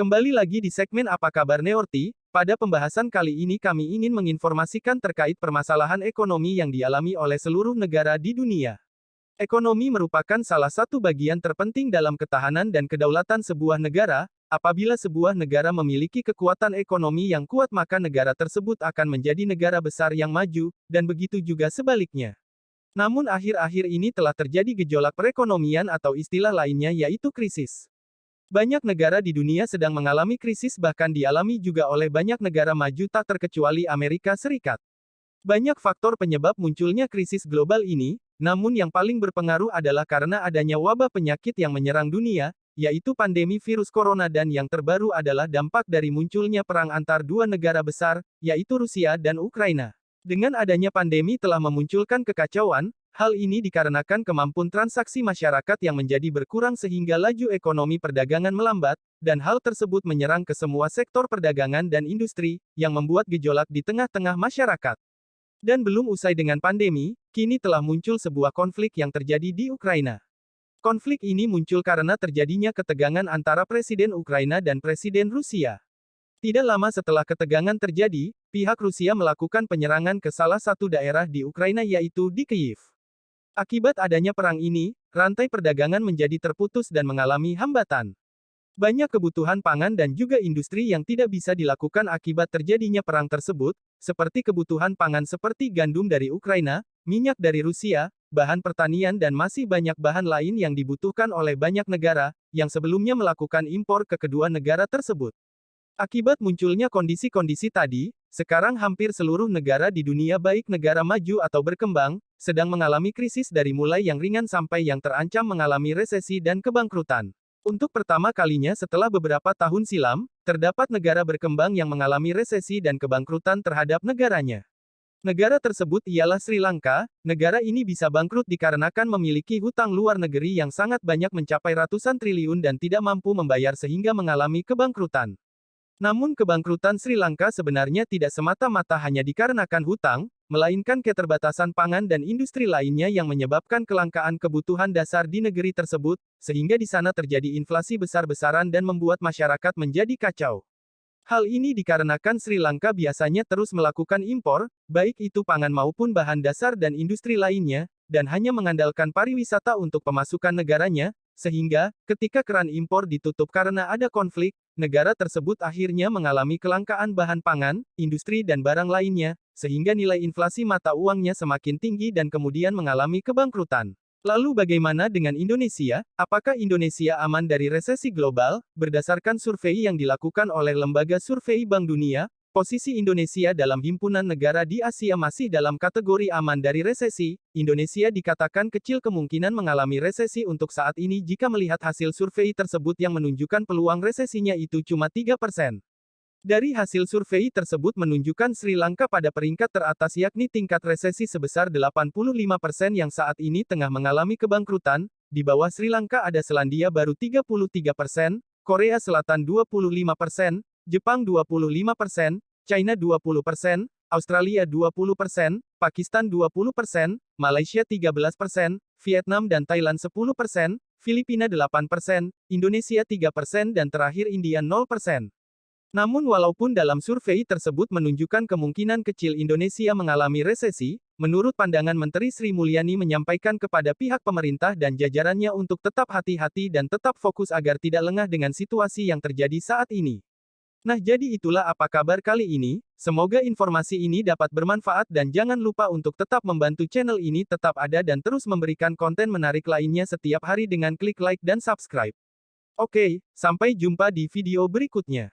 Kembali lagi di segmen Apa Kabar Neorti. Pada pembahasan kali ini kami ingin menginformasikan terkait permasalahan ekonomi yang dialami oleh seluruh negara di dunia. Ekonomi merupakan salah satu bagian terpenting dalam ketahanan dan kedaulatan sebuah negara. Apabila sebuah negara memiliki kekuatan ekonomi yang kuat, maka negara tersebut akan menjadi negara besar yang maju, dan begitu juga sebaliknya. Namun akhir-akhir ini telah terjadi gejolak perekonomian atau istilah lainnya yaitu krisis. Banyak negara di dunia sedang mengalami krisis, bahkan dialami juga oleh banyak negara maju tak terkecuali Amerika Serikat. Banyak faktor penyebab munculnya krisis global ini, namun yang paling berpengaruh adalah karena adanya wabah penyakit yang menyerang dunia, yaitu pandemi virus corona, dan yang terbaru adalah dampak dari munculnya perang antar dua negara besar, yaitu Rusia dan Ukraina. Dengan adanya pandemi telah memunculkan kekacauan. Hal ini dikarenakan kemampuan transaksi masyarakat yang menjadi berkurang sehingga laju ekonomi perdagangan melambat, dan hal tersebut menyerang ke semua sektor perdagangan dan industri, yang membuat gejolak di tengah-tengah masyarakat. Dan belum usai dengan pandemi, kini telah muncul sebuah konflik yang terjadi di Ukraina. Konflik ini muncul karena terjadinya ketegangan antara Presiden Ukraina dan Presiden Rusia. Tidak lama setelah ketegangan terjadi, pihak Rusia melakukan penyerangan ke salah satu daerah di Ukraina yaitu di Kyiv. Akibat adanya perang ini, rantai perdagangan menjadi terputus dan mengalami hambatan. Banyak kebutuhan pangan dan juga industri yang tidak bisa dilakukan akibat terjadinya perang tersebut, seperti kebutuhan pangan seperti gandum dari Ukraina, minyak dari Rusia, bahan pertanian dan masih banyak bahan lain yang dibutuhkan oleh banyak negara, yang sebelumnya melakukan impor ke kedua negara tersebut. Akibat munculnya kondisi-kondisi tadi, sekarang hampir seluruh negara di dunia baik negara maju atau berkembang, sedang mengalami krisis dari mulai yang ringan sampai yang terancam mengalami resesi dan kebangkrutan. Untuk pertama kalinya setelah beberapa tahun silam, terdapat negara berkembang yang mengalami resesi dan kebangkrutan terhadap negaranya. Negara tersebut ialah Sri Lanka. Negara ini bisa bangkrut dikarenakan memiliki hutang luar negeri yang sangat banyak mencapai ratusan triliun dan tidak mampu membayar sehingga mengalami kebangkrutan. Namun kebangkrutan Sri Lanka sebenarnya tidak semata-mata hanya dikarenakan hutang, melainkan keterbatasan pangan dan industri lainnya yang menyebabkan kelangkaan kebutuhan dasar di negeri tersebut, sehingga di sana terjadi inflasi besar-besaran dan membuat masyarakat menjadi kacau. Hal ini dikarenakan Sri Lanka biasanya terus melakukan impor, baik itu pangan maupun bahan dasar dan industri lainnya, dan hanya mengandalkan pariwisata untuk pemasukan negaranya, sehingga, ketika keran impor ditutup karena ada konflik, negara tersebut akhirnya mengalami kelangkaan bahan pangan, industri dan barang lainnya, sehingga nilai inflasi mata uangnya semakin tinggi dan kemudian mengalami kebangkrutan. Lalu bagaimana dengan Indonesia? Apakah Indonesia aman dari resesi global? Berdasarkan survei yang dilakukan oleh Lembaga Survei Bank Dunia, posisi Indonesia dalam himpunan negara di Asia masih dalam kategori aman dari resesi. Indonesia dikatakan kecil kemungkinan mengalami resesi untuk saat ini jika melihat hasil survei tersebut yang menunjukkan peluang resesinya itu cuma 3%. Dari hasil survei tersebut menunjukkan Sri Lanka pada peringkat teratas yakni tingkat resesi sebesar 85% yang saat ini tengah mengalami kebangkrutan. Di bawah Sri Lanka ada Selandia Baru 33%, Korea Selatan 25%, Jepang 25%, China 20%, Australia 20%, Pakistan 20%, Malaysia 13%, Vietnam dan Thailand 10%, Filipina 8%, Indonesia 3% dan terakhir India 0%. Namun walaupun dalam survei tersebut menunjukkan kemungkinan kecil Indonesia mengalami resesi, menurut pandangan Menteri Sri Mulyani menyampaikan kepada pihak pemerintah dan jajarannya untuk tetap hati-hati dan tetap fokus agar tidak lengah dengan situasi yang terjadi saat ini. Nah, jadi itulah apa kabar kali ini. Semoga informasi ini dapat bermanfaat dan jangan lupa untuk tetap membantu channel ini tetap ada dan terus memberikan konten menarik lainnya setiap hari dengan klik like dan subscribe. Oke, sampai jumpa di video berikutnya.